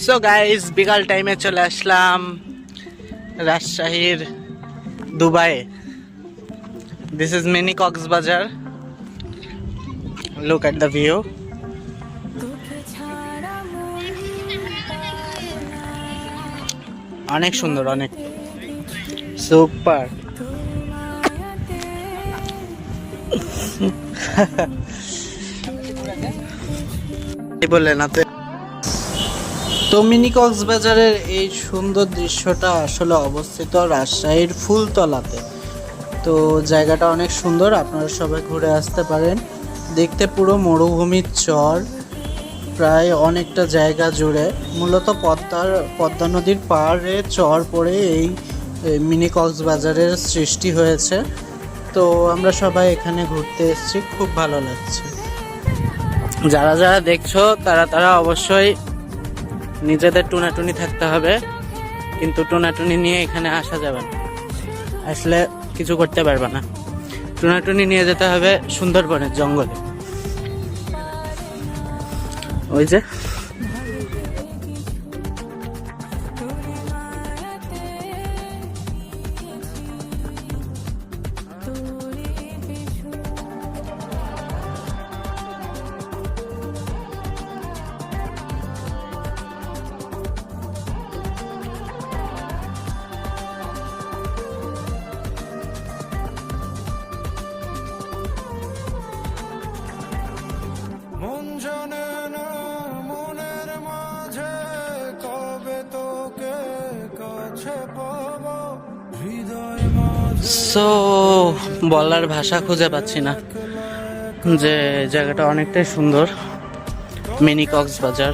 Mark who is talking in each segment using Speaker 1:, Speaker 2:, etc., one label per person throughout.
Speaker 1: So guys, বিকাল টাইমে চলে আসলাম রাজশাহীর Dubai. This is mini Cox's Bazar. Look at the view. অনেক সুন্দর, অনেক সুপার। বললেন না তো মিনি কক্সবাজারের এই সুন্দর দৃশ্যটা আসলে অবস্থিত রাজশাহীর ফুলতলাতে। তো জায়গাটা অনেক সুন্দর, আপনারা সবাই ঘুরে আসতে পারেন। দেখতে পুরো মরুভূমির চর, প্রায় অনেকটা জায়গা জুড়ে। মূলত পদ্মা নদীর পাড়ে চর পড়ে এই মিনি কক্সবাজারের সৃষ্টি হয়েছে। তো আমরা সবাই এখানে ঘুরতে এসেছি, খুব ভালো লাগছে। যারা যারা দেখছো তারা অবশ্যই নিজেদের টুনাটুনি থাকতে হবে, কিন্তু টুনাটুনি নিয়ে এখানে আসা যাবে না, আসলে কিছু করতে পারবে না। টুনাটুনি নিয়ে যেতে হবে সুন্দরবনের জঙ্গলে। ওই যে সো বলার ভাষা খুঁজে পাচ্ছি না যে জায়গাটা অনেকটাই সুন্দর। মিনি কক্সবাজার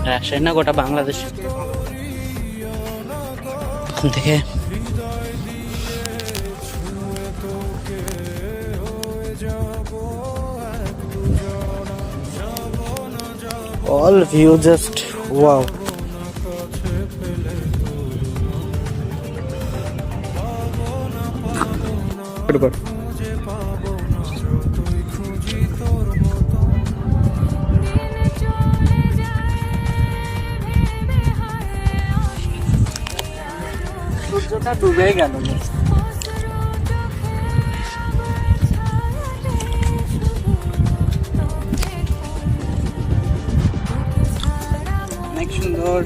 Speaker 1: রাজশাহী না গোটা বাংলাদেশ দেখে অল ভিউ জাস্ট ওয়াও। সূর্যটা ডুবে গেল। অনেক সুন্দর।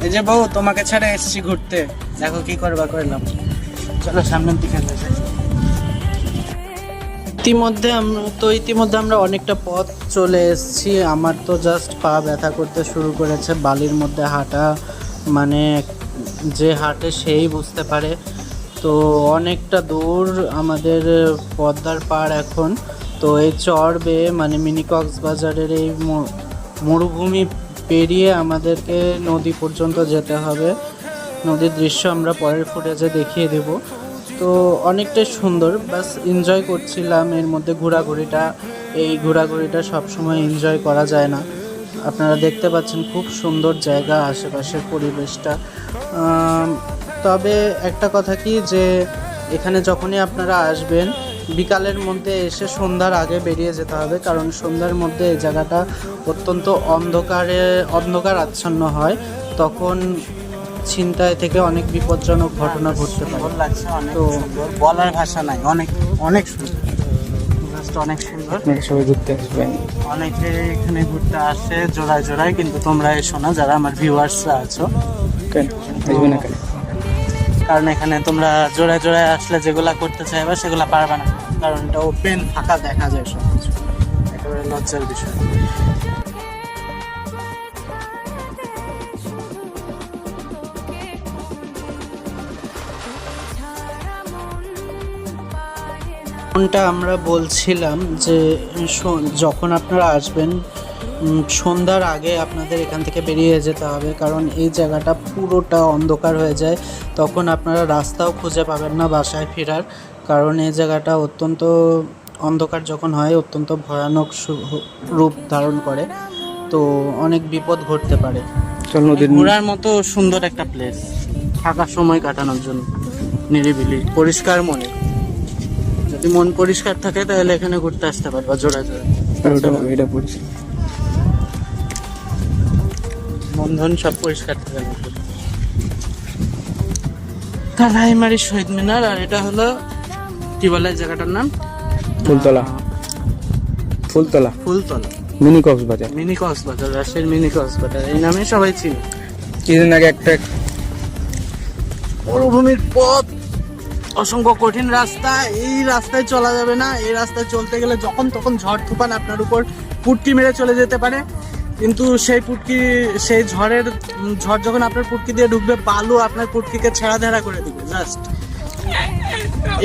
Speaker 1: এই যে বউ, তোমাকে ছাড়া এসেছি ঘুরতে, দেখো কি করবা করলাম। চলো সামনের দিকে যাই। ইতিমধ্যে আমরা অনেকটা পথ চলে এসেছি। আমার তো জাস্ট পা ব্যথা করতে শুরু করেছে। বালির মধ্যে হাঁটা মানে যে হাঁটে সেই বুঝতে পারে। তো অনেকটা দূর আমাদের পদ্মার পাড় এখন। তো এই চর বেয়ে মানে মিনি কক্সবাজারের এই মরুভূমি পেরিয়ে আমাদেরকে নদী পর্যন্ত যেতে হবে। নদীর দৃশ্য আমরা পরের ফুটেজে দেখিয়ে দেব। তো অনেকটাই সুন্দর, বাস এনজয় করছিলাম এর মধ্যে ঘোরাঘুরিটা। এই ঘোরাঘুরিটা সবসময় এনজয় করা যায় না। আপনারা দেখতে পাচ্ছেন খুব সুন্দর জায়গা, আশেপাশের পরিবেশটা। তবে একটা কথা কি, যে এখানে যখনই আপনারা আসবেন বিকালের মধ্যে এসে সন্ধ্যার আগে বেরিয়ে যেতে হবে, কারণ সন্ধ্যার মধ্যে এই জায়গাটা অত্যন্ত অন্ধকার আচ্ছন্ন হয়। তখন ছিনতাই থেকে অনেক বিপজ্জনক ঘটনা ঘটতে পারে। তো বলার ভাষা নাই, অনেক অনেক সুন্দর, অনেক সুন্দর। সবাই ঘুরতে আসবেন, অনেকে এখানে ঘুরতে আসে জোড়ায় জোড়ায়, কিন্তু তোমরা এসো না যারা আমার ভিউয়ার্সরা আছো। আসবে না কারণ এখানে তোমরা জোড়ায় জোড়ায় আসলে যেগুলা করতে চাইবে সেগুলা পারবে না, কারণ এটা ওপেন ফাঁকা দেখা যায় সব কিছু। একেবারে লজ্জার বিষয়। কোনটা আমরা বলছিলাম যে যখন আপনারা আসবেন সন্ধ্যার আগে আপনাদের এখান থেকে বেরিয়ে যেতে হবে, কারণ এই জায়গাটা পুরোটা অন্ধকার হয়ে যায়। তখন আপনারা রাস্তাও খুঁজে পাবেন না বাসায় ফেরার, কারণ এই জায়গাটা অত্যন্ত অন্ধকার যখন হয় অত্যন্ত ভয়ানক রূপ ধারণ করে। তো অনেক বিপদ ঘটতে পারে। ঘোরার মতো সুন্দর একটা প্লেস, ফাঁকা সময় কাটানোর জন্য, নিরিবিলি পরিষ্কার মনে। যদি মন পরিষ্কার থাকে তাহলে এখানে ঘুরতে আসতে পারবা জোড়া জোড়া। এটা পরিষ্কার বন্ধন সব পরিষ্কার থাকে নাকি। কালাইমারি শহীদ মিনার, আর এটা হলো কি বলে এই জায়গাটার নাম?
Speaker 2: ফুলতলা। ফুলতলা
Speaker 1: ফুলতলা,
Speaker 2: মিনি কক্সবাজার।
Speaker 1: মিনি কক্সবাজার, রাজশাহীর মিনি কক্সবাজার এই নামে সবাই চিনি।
Speaker 2: কিছুদিন আগে একটা
Speaker 1: মরুভূমির পথ, অসংখ্য কঠিন রাস্তা, এই রাস্তায় চলা যাবে না। এই রাস্তায় চলতে গেলে যখন তখন ঝড় তুফান আপনার উপর পুটকি মেরে চলে যেতে পারে। কিন্তু সেই পুটকি, সেই ঝড় যখন আপনার পুটকি দিয়ে ঢুকবে, বালু আপনার পুটকিকে ছেঁড়া ঝেড়া করে দিবে জাস্ট।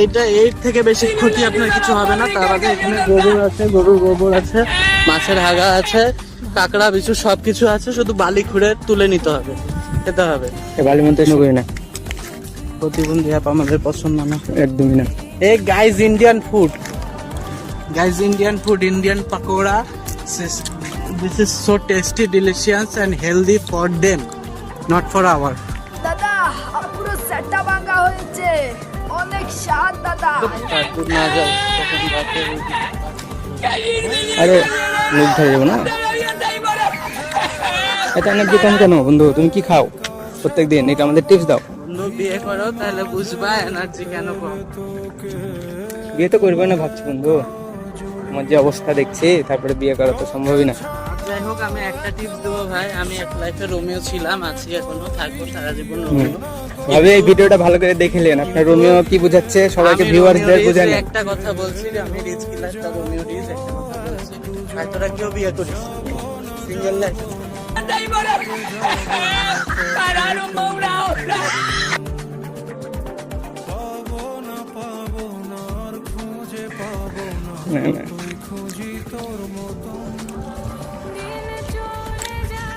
Speaker 1: এটা এর থেকে বেশি ক্ষতি আপনার কিছু হবে না। তার আগে এখানে গোবর আছে, গরুর গোবর আছে, মাছের হাগা আছে, কাঁকড়া বিছু সবকিছু আছে, শুধু বালি খুঁড়ে তুলে নিতে হবে, খেতে হবে।
Speaker 2: বালির মধ্যে করি না,
Speaker 1: প্রতিবন্ধী অ্যাপ আমাদের পছন্দ না,
Speaker 2: একদমই না।
Speaker 1: এই guys Indian food, guys Indian food, Indian pakora, this is so tasty, delicious and healthy for them, not for our.
Speaker 3: দাদা পুরো সেটটা ভাঙা হয়েছে, অনেক স্বাদ দাদা।
Speaker 1: তারপর না যাও তখন রাতে
Speaker 2: আরে মুখ ধরে যাবো না। এটা এনার্জি কম কেন বন্ধু? তুমি কি খাও প্রত্যেক দিন? এটা আমাদের টিপস দাও।
Speaker 1: বন্ধু বিয়ে করো তাহলে বুঝবা এনার্জি কেন কম।
Speaker 2: বিয়ে তো করবে না ভাবছি বন্ধু, আমার যে অবস্থা দেখছি, তারপরে বিয়ে করা তো সম্ভবই না।
Speaker 1: যাই হোক, আমি একটা টিপস দেবো ভাই, আমি এক লাইফে রোমিও ছিলাম, আছি এখনো, থাকবো সারা জীবন রোমিও।
Speaker 2: ভাবে এই ভিডিওটা ভালো করে দেখলেন, আপনার রোমিও কি বুঝাচ্ছে সবাইকে,
Speaker 1: আমি
Speaker 2: ভিউয়ারদের
Speaker 1: রোমিও
Speaker 2: বুঝালেন।
Speaker 1: রিজ একটা কথা বলছি যে আমি রিচ কিলারটা রোমিও রিজ একটা কথা বলছি। আর তোরা কেউ বিয়ে করিস সিঙ্গেল লাইফ।
Speaker 2: না, না।